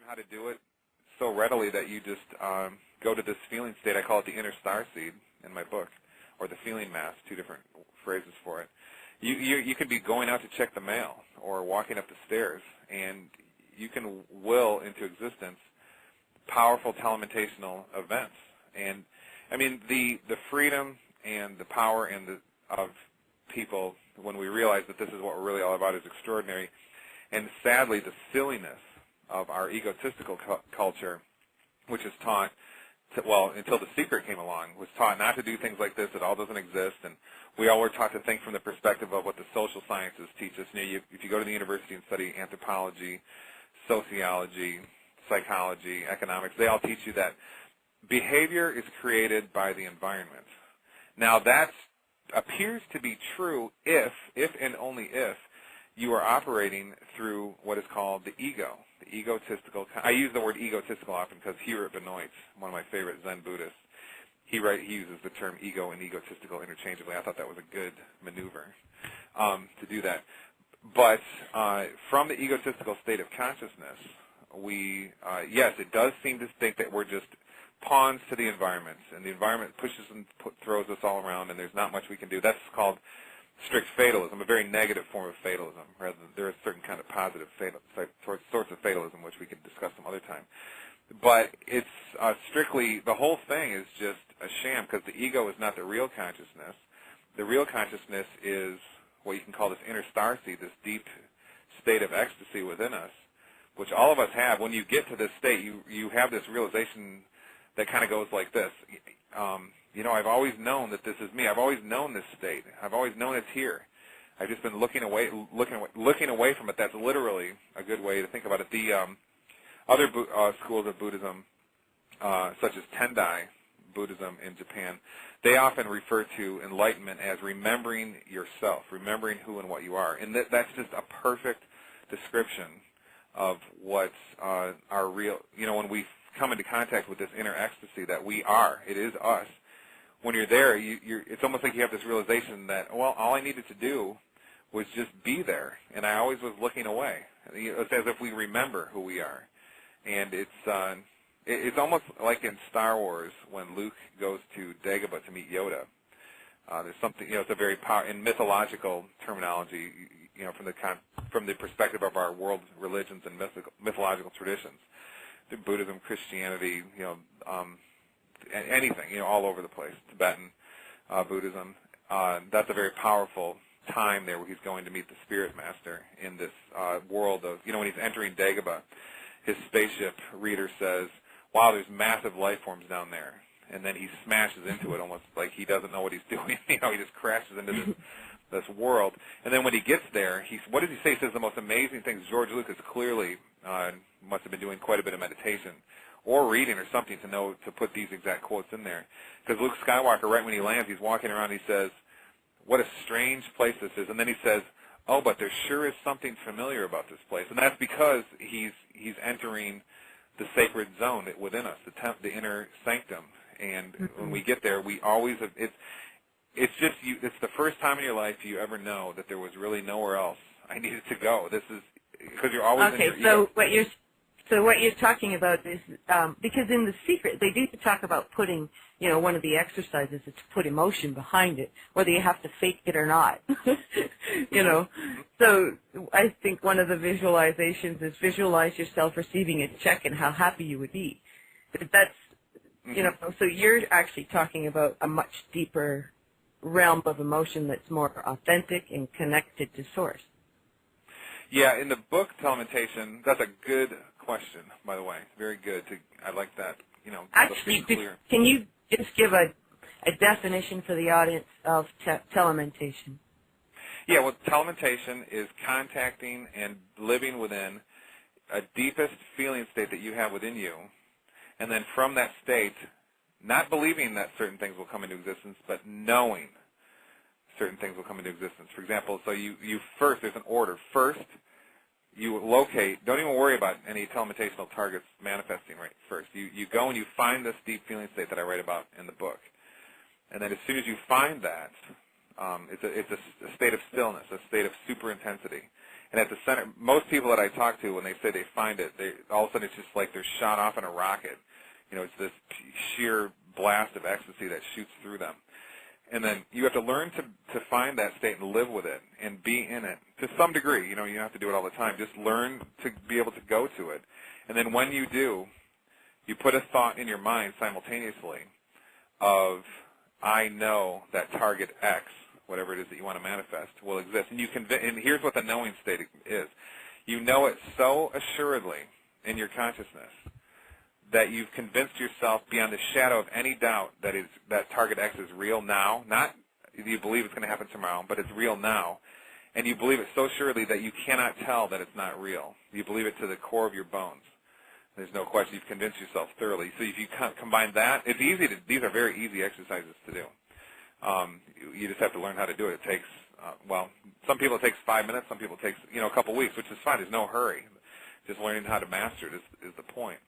how to do it so readily that you just go to this feeling state. I call it the inner star seed in my book, or the feeling mass, two different phrases for it. You could be going out to check the mail or walking up the stairs, and you can will into existence powerful telementational events. And I mean, the freedom and the power of people when we realize that this is what we're really all about is extraordinary. And sadly, the silliness of our egotistical culture, which is taught, well, until The Secret came along, was taught not to do things like this. It all doesn't exist. And we all were taught to think from the perspective of what the social sciences teach us. You know, if you go to the university and study anthropology, sociology, psychology, economics, they all teach you that behavior is created by the environment. Now, that appears to be true if and only if, you are operating through what is called the ego, the egotistical. I use the word egotistical often because Hiro Benoit, one of my favorite Zen Buddhists, he uses the term ego and egotistical interchangeably. I thought that was a good maneuver to do that. But from the egotistical state of consciousness, yes, it does seem to think that we're just pawns to the environment, and the environment pushes and throws us all around, and there's not much we can do. That's called strict fatalism, a very negative form of fatalism, rather than there are certain kind of positive sorts of fatalism, which we could discuss some other time. But it's strictly, the whole thing is just a sham, because the ego is not the real consciousness. The real consciousness is what you can call this inner star seed, this deep state of ecstasy within us, which all of us have. When you get to this state, you have this realization that kind of goes like this. You know, I've always known that this is me. I've always known this state. I've always known it's here. I've just been looking away from it. That's literally a good way to think about it. The other schools of Buddhism, such as Tendai Buddhism in Japan, they often refer to enlightenment as remembering yourself, remembering who and what you are. And that's just a perfect description of what's our real, you know, when we come into contact with this inner ecstasy that we are, it is us. When you're there, it's almost like you have this realization that, well, all I needed to do was just be there, and I always was looking away. It's as if we remember who we are. And it's almost like in Star Wars when Luke goes to Dagobah to meet Yoda. There's something, you know, it's a very in mythological terminology, you know, from the perspective of our world religions and mythological traditions, Buddhism, Christianity, you know, anything, you know, all over the place, Tibetan Buddhism. That's a very powerful time there where he's going to meet the spirit master in this world of, you know, when he's entering Dagobah, his spaceship reader says, wow, there's massive life forms down there. And then he smashes into it almost like he doesn't know what he's doing. You know, he just crashes into this world. And then when he gets there, what does he say? He says the most amazing things. George Lucas clearly must have been doing quite a bit of meditation or reading or something to put these exact quotes in there. Because Luke Skywalker, right when he lands, he's walking around, he says, what a strange place this is. And then he says, oh, but there sure is something familiar about this place. And that's because he's entering the sacred zone within us, the inner sanctum. And when we get there, we always have, it's the first time in your life you ever know that there was really nowhere else I needed to go. This is because you're always in your ego. So what you're talking about is because in The Secret they do talk about putting, you know, one of the exercises is to put emotion behind it, whether you have to fake it or not. You know, so I think one of the visualizations is visualize yourself receiving a check and how happy you would be. But that's, you know, so you're actually talking about a much deeper realm of emotion that's more authentic and connected to source. Yeah, in the book Telementation, that's a good question, by the way. Very good. I like that. You know, actually, can you just give a definition for the audience of telementation? Yeah, well, telementation is contacting and living within a deepest feeling state that you have within you, and then from that state, not believing that certain things will come into existence, but knowing certain things will come into existence. For example, so you first, there's an order. First, you locate, don't even worry about any telementational targets manifesting right first. You go and you find this deep feeling state that I write about in the book. And then as soon as you find that, it's a state of stillness, a state of super intensity. And at the center, most people that I talk to, when they say they find it, all of a sudden it's just like they're shot off in a rocket. It's this sheer blast of ecstasy that shoots through them. And then you have to learn to find that state and live with it and be in it to some degree. You don't have to do it all the time. Just learn to be able to go to it. And then when you do, you put a thought in your mind simultaneously of, I know that target X, whatever it is that you want to manifest, will exist. And and here's what the knowing state is. You know it so assuredly in your consciousness that you've convinced yourself beyond the shadow of any doubt that target X is real now. Not you believe it's going to happen tomorrow, but it's real now. And you believe it so surely that you cannot tell that it's not real. You believe it to the core of your bones. There's no question. You've convinced yourself thoroughly. So if you combine that, it's easy these are very easy exercises to do. You just have to learn how to do it. It takes, some people it takes 5 minutes. Some people it takes, a couple weeks, which is fine. There's no hurry. Just learning how to master it is the point.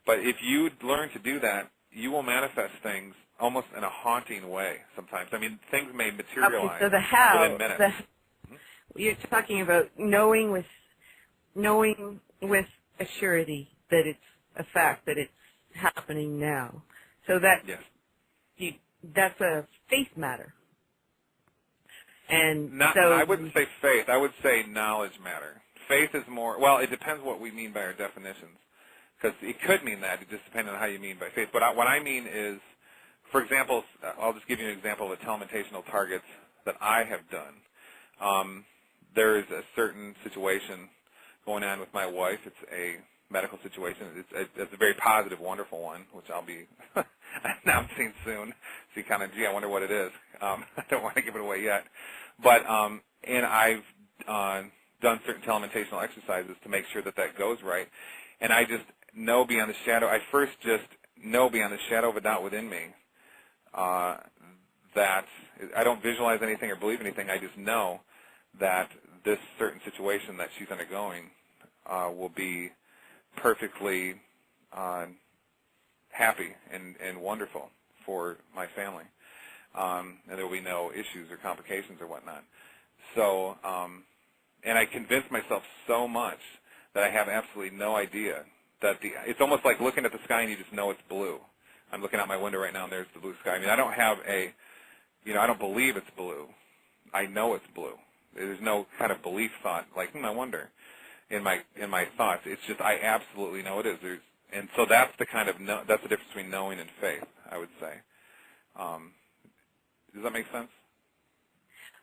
But if you learn to do that, you will manifest things almost in a haunting way sometimes. I mean, things may materialize so the how, within minutes. You're talking about knowing with a surety that it's a fact, that it's happening now. So that yes. That's a faith matter. And I wouldn't say faith. I would say knowledge matter. Faith is more, it depends what we mean by our definitions. Because it could mean that, it just depends on how you mean by faith. But what I mean is, for example, I'll just give you an example of the telementational targets that I have done. There is a certain situation going on with my wife. It's a medical situation. It's a very positive, wonderful one, which I'll be announcing soon. So you kind of, I wonder what it is. I don't want to give it away yet. But, and I've done certain telementational exercises to make sure that goes right. And I just know beyond the shadow, I first just know beyond the shadow of a doubt within me that I don't visualize anything or believe anything. I just know that this certain situation that she's undergoing will be perfectly happy and wonderful for my family. And there will be no issues or complications or whatnot. So, and I convinced myself so much that I have absolutely no idea that it's almost like looking at the sky and you just know it's blue. I'm looking out my window right now and there's the blue sky. I mean, I don't have I don't believe it's blue. I know it's blue. There's no kind of belief thought like, I wonder in my thoughts. It's just I absolutely know it is. And so that's the kind of that's the difference between knowing and faith, I would say. Does that make sense?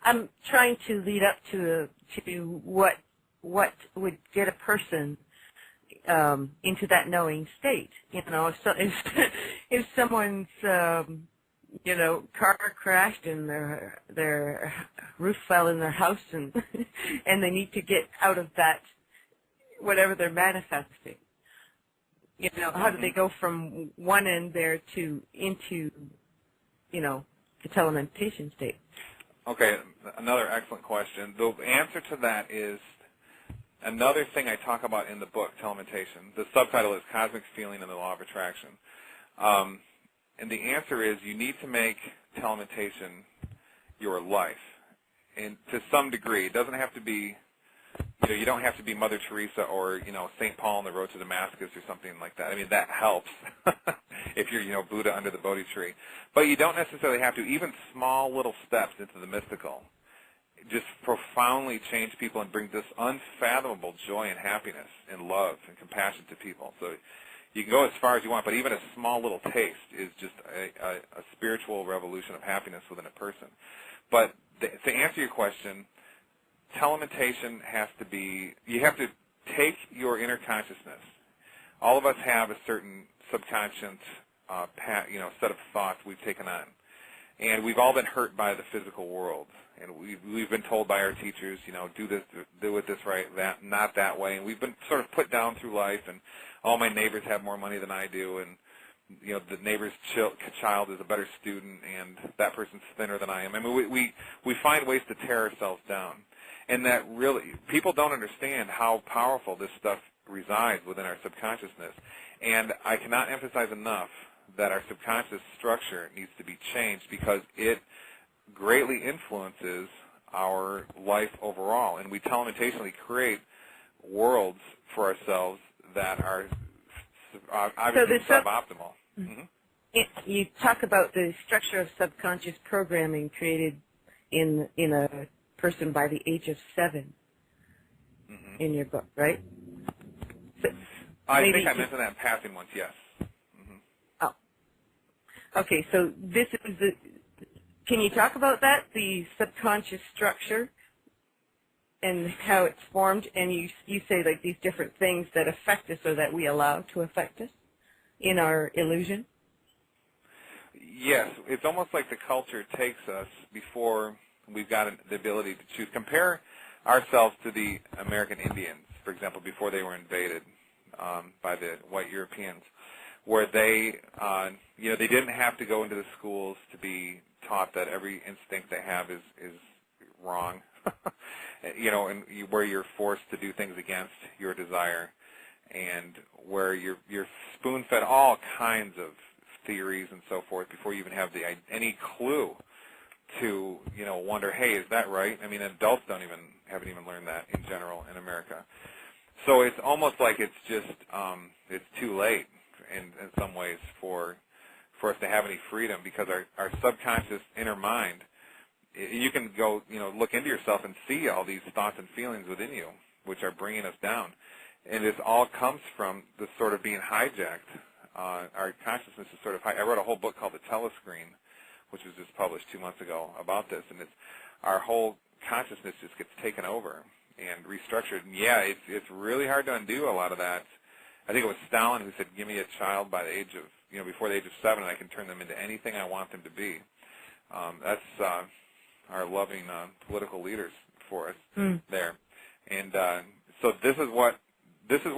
I'm trying to lead up to what would get a person into that knowing state. If someone's car crashed and their roof fell in their house and and they need to get out of that whatever they're manifesting. How do they go from one end there into the telementation state? Okay, another excellent question. The answer to that is another thing I talk about in the book, Telementation. The subtitle is Cosmic Feeling and the Law of Attraction. And the answer is you need to make telementation your life. And to some degree, it doesn't have to be, you don't have to be Mother Teresa or, St. Paul on the road to Damascus or something like that. I mean, that helps if you're, Buddha under the Bodhi tree. But you don't necessarily have to. Even small little steps into the mystical just profoundly change people and bring this unfathomable joy and happiness and love and compassion to people. So you can go as far as you want, but even a small little taste is just a spiritual revolution of happiness within a person. But to answer your question, telementation has to be, you have to take your inner consciousness. All of us have a certain subconscious set of thoughts we've taken on. And we've all been hurt by the physical world. And we've been told by our teachers, do this, do it this right, that, not that way. And we've been sort of put down through life, and all my neighbors have more money than I do, and the neighbor's child is a better student, and that person's thinner than I am. I mean, we find ways to tear ourselves down. And that really, people don't understand how powerful this stuff resides within our subconsciousness. And I cannot emphasize enough that our subconscious structure needs to be changed because it greatly influences our life overall. And we telementationally create worlds for ourselves that are obviously suboptimal. Mm-hmm. You talk about the structure of subconscious programming created in a person by the age of 7 Mm-hmm. in your book, right? So I think I mentioned that in passing once, yes. Mm-hmm. Oh. Okay, so this is the, can you talk about that, the subconscious structure and how it's formed, and you say like these different things that affect us or that we allow to affect us in our illusion? Yes, it's almost like the culture takes us before we've got the ability to choose. Compare ourselves to the American Indians, for example, before they were invaded by the white Europeans, where they, they didn't have to go into the schools to be taught that every instinct they have is wrong, and where you're forced to do things against your desire, and where you're spoon-fed all kinds of theories and so forth before you even have any clue to wonder, hey, is that right? I mean, adults haven't even learned that in general in America. So it's almost like it's just it's too late in some ways for us to have any freedom, because our subconscious inner mind, you can go look into yourself and see all these thoughts and feelings within you which are bringing us down, and this all comes from the sort of being hijacked. Our consciousness is sort of I wrote a whole book called The Telescreen, which was just published 2 months ago about this, and our whole consciousness just gets taken over and restructured. And yeah, it's really hard to undo a lot of that. I think it was Stalin who said, "Give me a child by the age of before the age of 7, and I can turn them into anything I want them to be." That's our loving political leaders for us there, and so this is what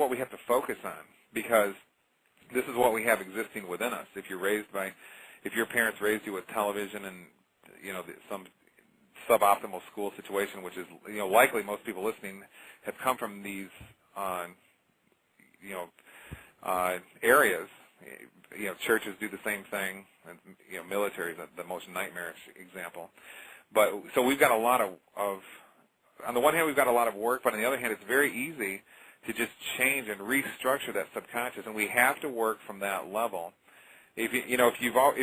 we have to focus on, because this is what we have existing within us. If your parents raised you with television and some suboptimal school situation, which is likely most people listening have come from these areas. Churches do the same thing, and military is the most nightmarish example. But so we've got a lot of on the one hand we've got a lot of work, but on the other hand it's very easy to just change and restructure that subconscious, and we have to work from that level. If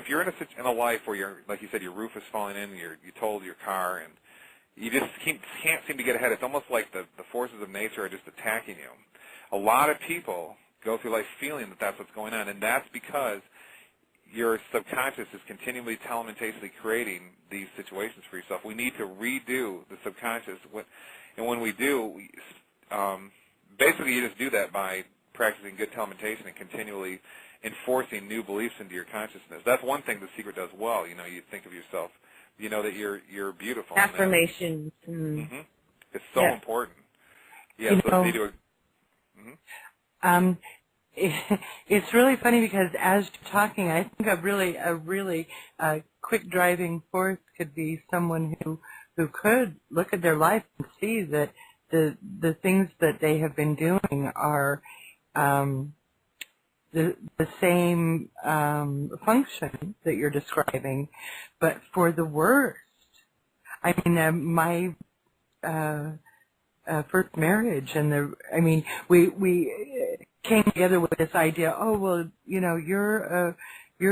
you're in a life where you're, like you said, your roof is falling in, you totaled your car, and you just can't seem to get ahead. It's almost like the forces of nature are just attacking you. A lot of people go through life feeling that that's what's going on, and that's because your subconscious is continually telementationally creating these situations for yourself. We need to redo the subconscious, and when we do, basically you just do that by practicing good telementation and continually enforcing new beliefs into your consciousness. That's one thing The Secret does well. You think of yourself, that you're beautiful. Affirmations. Mm-hmm. It's so important. Yeah, so you do it's really funny because as you're talking, I think a really quick driving force could be someone who could look at their life and see that the things that they have been doing are the same function that you're describing, but for the worst. I mean, my first marriage, and we came together with this idea. Oh well, you're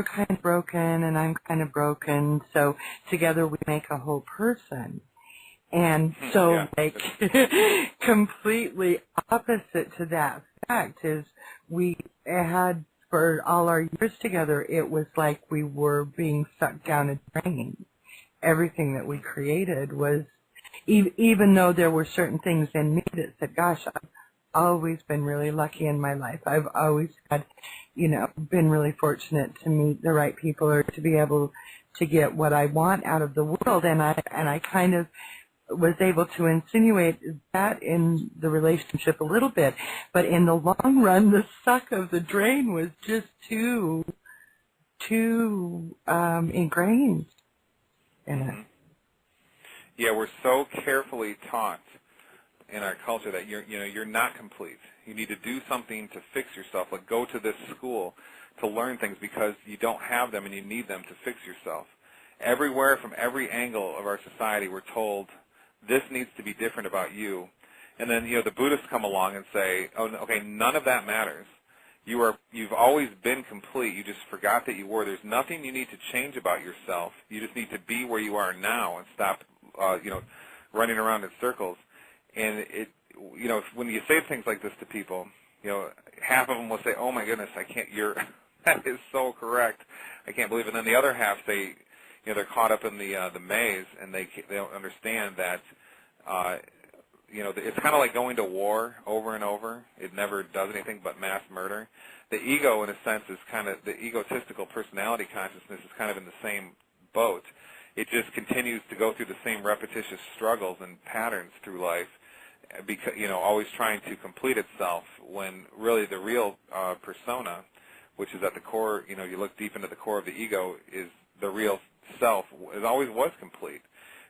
kind of broken, and I'm kind of broken, so together we make a whole person. And so, completely opposite to that fact is we had, for all our years together, it was like we were being sucked down a drain. Everything that we created was, even though there were certain things in me that said, gosh, I've always been really lucky in my life. I've always had, been really fortunate to meet the right people or to be able to get what I want out of the world. And I kind of was able to insinuate that in the relationship a little bit, but in the long run, the suck of the drain was just too ingrained in it. Yeah, we're so carefully taught in our culture that you're not complete. You need to do something to fix yourself. Like go to this school to learn things because you don't have them and you need them to fix yourself. Everywhere, from every angle of our society, we're told this needs to be different about you. And then, the Buddhists come along and say, oh, okay, none of that matters. You've always been complete. You just forgot that you were. There's nothing you need to change about yourself. You just need to be where you are now and stop, running around in circles. And when you say things like this to people, half of them will say, "Oh my goodness, I can't." That is so correct. I can't believe it. And then the other half say, they're caught up in the maze, and they don't understand that. It's kind of like going to war over and over. It never does anything but mass murder. The ego, in a sense, is kind of the egotistical personality consciousness is kind of in the same boat. It just continues to go through the same repetitious struggles and patterns through life, because always trying to complete itself. When really the real persona, which is at the core, you look deep into the core of the ego, is the real self. It always was complete,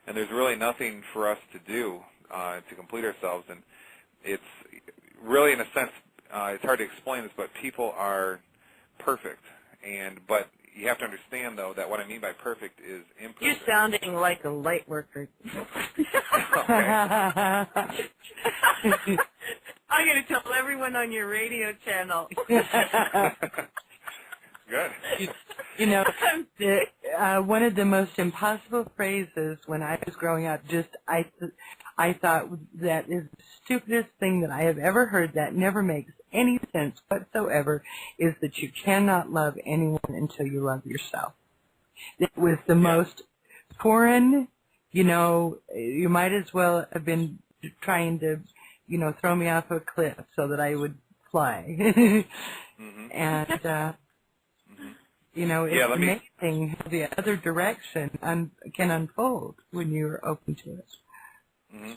and there's really nothing for us to do to complete ourselves. And it's really, in a sense, it's hard to explain this, but people are perfect. But you have to understand, though, that what I mean by perfect is imperfect. You're sounding like a light worker. I'm going to tell everyone on your radio channel. Good. One of the most impossible phrases when I was growing up, I thought that is the stupidest thing that I have ever heard, that never makes any sense whatsoever, is that you cannot love anyone until you love yourself. It was the most foreign, you might as well have been trying to, throw me off a cliff so that I would fly. Mm-hmm. And, it's amazing how the other direction can unfold when you're open to it. Mm-hmm.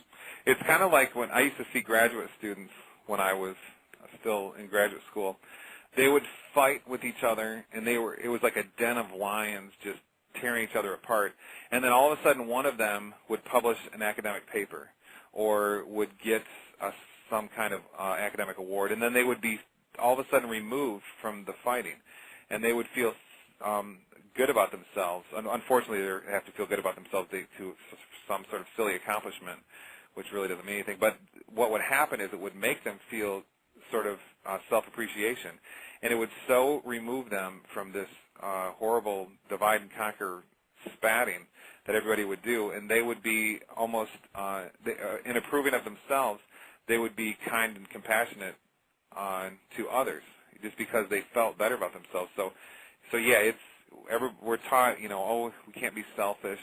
It's kind of like when I used to see graduate students when I was still in graduate school. They would fight with each other, and it was like a den of lions just tearing each other apart. And then all of a sudden, one of them would publish an academic paper or would get some kind of academic award, and then they would be all of a sudden removed from the fighting, and they would feel good about themselves. Unfortunately, they have to feel good about themselves to some sort of silly accomplishment, which really doesn't mean anything. But what would happen is it would make them feel sort of self-appreciation, and it would so remove them from this horrible divide and conquer spatting that everybody would do, and they would be almost, in approving of themselves, they would be kind and compassionate to others, just because they felt better about themselves. So yeah, we're taught, we can't be selfish,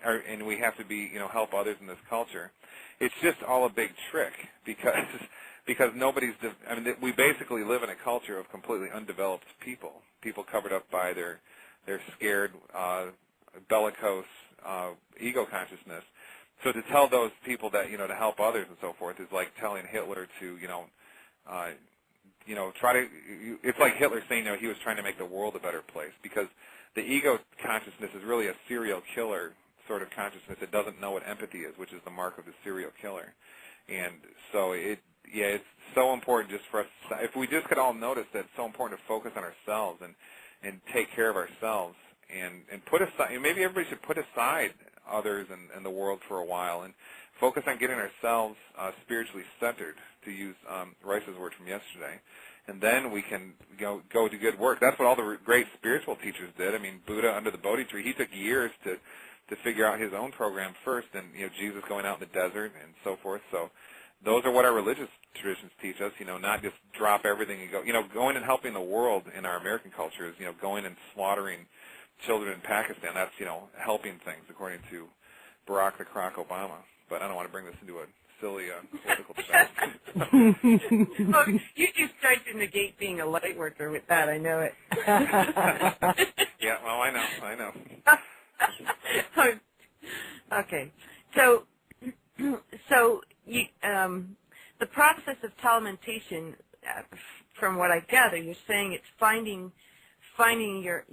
and we have to be, help others in this culture. It's just all a big trick, because nobody's. We basically live in a culture of completely undeveloped people covered up by their scared, bellicose ego consciousness. So to tell those people that to help others and so forth is like telling Hitler to try to. It's like Hitler saying he was trying to make the world a better place, because the ego consciousness is really a serial killer sort of consciousness. It doesn't know what empathy is, which is the mark of the serial killer. And so it's so important just for us. If we just could all notice that it's so important to focus on ourselves and take care of ourselves and put aside. Maybe everybody should put aside others and the world for a while and focus on getting ourselves spiritually centered, to use Rice's word from yesterday. And then we can go do good work. That's what all the great spiritual teachers did. Buddha under the Bodhi tree, he took years to figure out his own program first, and Jesus going out in the desert and so forth. So those are what our religious traditions teach us, not just drop everything and go. Going and helping the world in our American culture is, going and slaughtering children in Pakistan. That's, helping things, according to Barack the Croc Obama. But I don't want to bring this into a silly political debate. Well, you just tried to negate being a light worker with that. I know it. Yeah, well, I know. Okay, so you, the process of telementation, from what I gather, you're saying it's finding your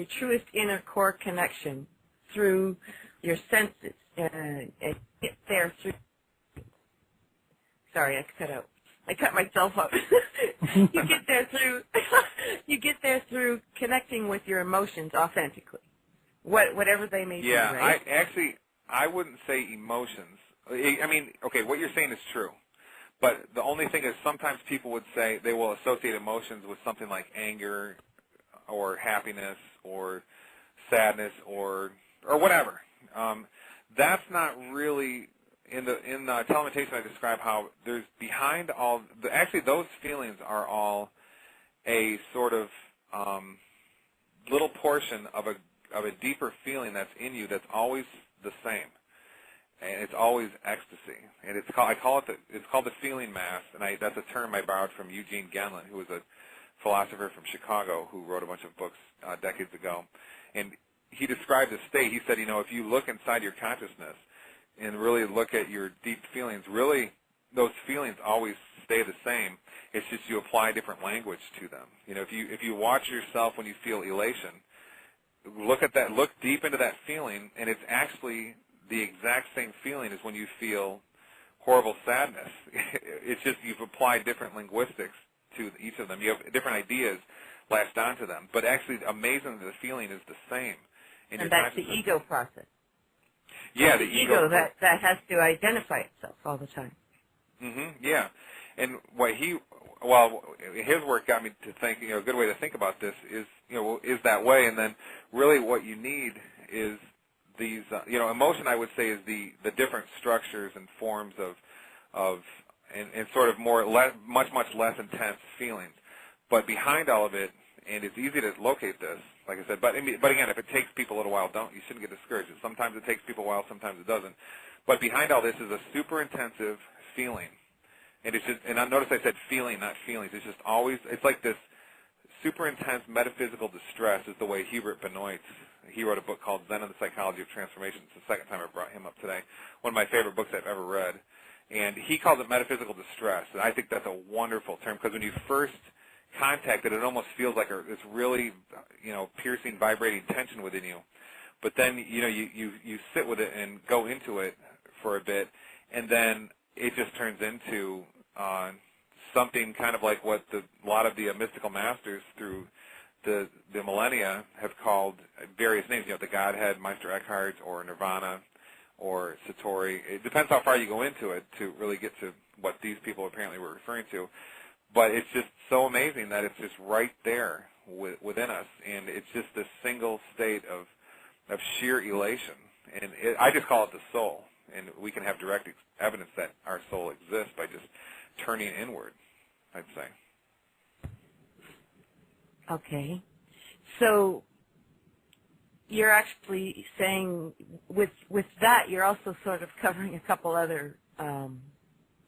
truest inner core connection through your senses, and get there through. Sorry, I cut myself up. You get there through connecting with your emotions authentically, whatever they may be. Yeah, right? I wouldn't say emotions. I mean, okay, what you're saying is true. But the only thing is sometimes people would say they will associate emotions with something like anger or happiness or sadness or whatever. That's not really in Telementation. I describe how there's behind all actually those feelings are all a sort of little portion of a deeper feeling that's in you that's always the same. And it's always ecstasy, and it's called the feeling mass, and that's a term I borrowed from Eugene Genlin, who was a philosopher from Chicago who wrote a bunch of books decades ago, and he described the state. He said, if you look inside your consciousness and really look at your deep feelings, really those feelings always stay the same. It's just you apply different language to them. If you watch yourself when you feel elation, look at that, look deep into that feeling, and it's actually the exact same feeling as when you feel horrible sadness. It's just you've applied different linguistics to each of them. You have different ideas latched onto them. But actually, amazingly, the feeling is the same. And that's the ego process. Yeah, the ego that has to identify itself all the time. Yeah. And his work got me to think, a good way to think about this is that way. And then really what you need is these, emotion, I would say, is the different structures and forms and sort of much less intense feelings. But behind all of it, and it's easy to locate this, like I said, but again, if it takes people a little while, you shouldn't get discouraged. Sometimes it takes people a while, sometimes it doesn't. But behind all this is a super intensive feeling. And it's just, and notice I said feeling, not feelings. It's just always, it's like this super intense metaphysical distress is the way Hubert Benoit, he wrote a book called Zen and the Psychology of Transformation. It's the second time I brought him up today. One of my favorite books I've ever read. And he calls it metaphysical distress. And I think that's a wonderful term because when you first contact it, it almost feels like this really, piercing, vibrating tension within you. But then, you sit with it and go into it for a bit, and then it just turns into something kind of like what a lot of the mystical masters through the millennia have called various names. The Godhead, Meister Eckhart, or Nirvana, or Satori. It depends how far you go into it to really get to what these people apparently were referring to. But it's just so amazing that it's just right there within us, and it's just this single state of sheer elation. And I just call it the soul, and we can have direct evidence that our soul exists by just turning inward, I'd say. Okay. So you're actually saying with that you're also sort of covering a couple other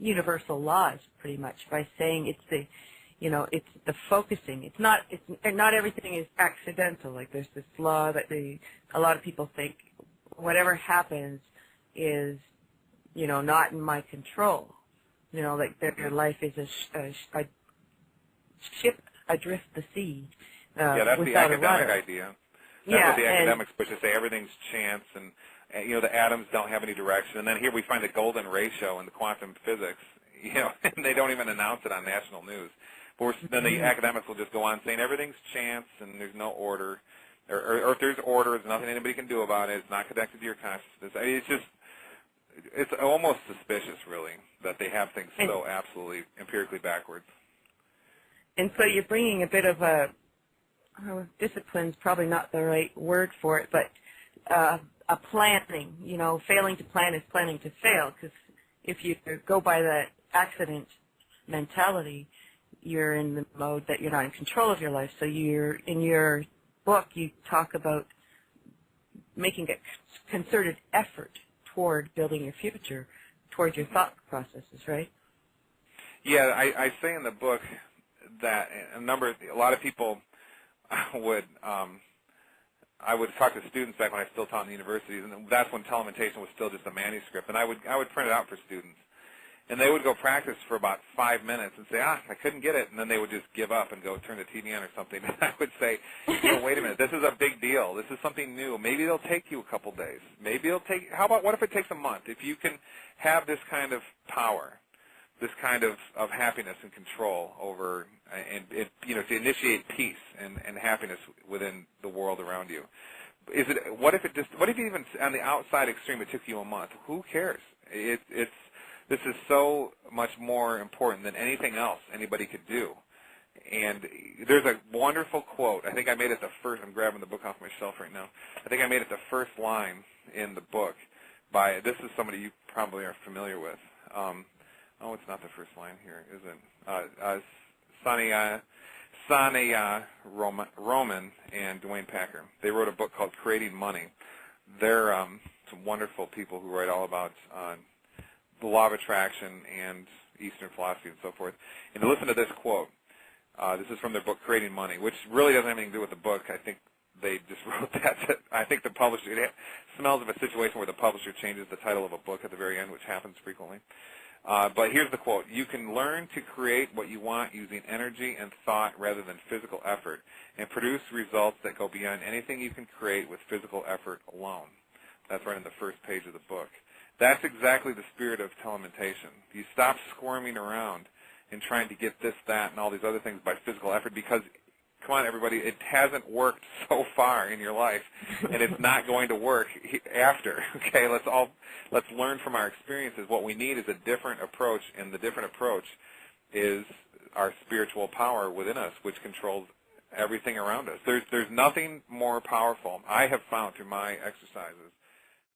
universal laws pretty much by saying it's the focusing. It's not everything is accidental. Like there's this law that a lot of people think whatever happens is not in my control. Like their life is a ship adrift the sea. That's the academic idea. That's what the academics push to say everything's chance and the atoms don't have any direction. And then here we find the golden ratio in the quantum physics, and they don't even announce it on national news. But then the academics will just go on saying everything's chance and there's no order. Or if there's order, there's nothing anybody can do about it. It's not connected to your consciousness. It's almost suspicious, really, that they have things so absolutely empirically backwards. And so you're bringing a bit of discipline's probably not the right word for it, but a planning. Failing to plan is planning to fail, because if you go by that accident mentality, you're in the mode that you're not in control of your life. So in your book, you talk about making a concerted effort toward building your future, toward your thought processes, right? Yeah, I say in the book that a lot of people would, I would talk to students back when I still taught in the universities, and that's when Telementation was still just a manuscript, and I would print it out for students. And they would go practice for about 5 minutes and say, I couldn't get it, and then they would just give up and go turn the TV on or something. And I would say, wait a minute, this is a big deal. This is something new. Maybe it'll take you a couple days. What if it takes a month? If you can have this kind of power, this kind of happiness and control over, and to initiate peace and happiness within the world around you, What if even on the outside extreme it took you a month? Who cares? This is so much more important than anything else anybody could do. And there's a wonderful quote. I think I made it the first. I'm grabbing the book off my shelf right now. I think I made it the first line in the book. This is somebody you probably are familiar with. It's not the first line here, is it? Sanaya Roman and Dwayne Packer. They wrote a book called Creating Money. They're some wonderful people who write all about the law of attraction and Eastern philosophy and so forth. And to listen to this quote, this is from their book Creating Money, which really doesn't have anything to do with the book. I think they just wrote that. I think the publisher, it smells of a situation where the publisher changes the title of a book at the very end, which happens frequently. But here's the quote. You can learn to create what you want using energy and thought rather than physical effort and produce results that go beyond anything you can create with physical effort alone. That's right in the first page of the book. That's exactly the spirit of telementation. You stop squirming around and trying to get this, that, and all these other things by physical effort because, come on, everybody, it hasn't worked so far in your life, and it's not going to work after. Okay, let's learn from our experiences. What we need is a different approach, and the different approach is our spiritual power within us, which controls everything around us. There's nothing more powerful, I have found through my exercises,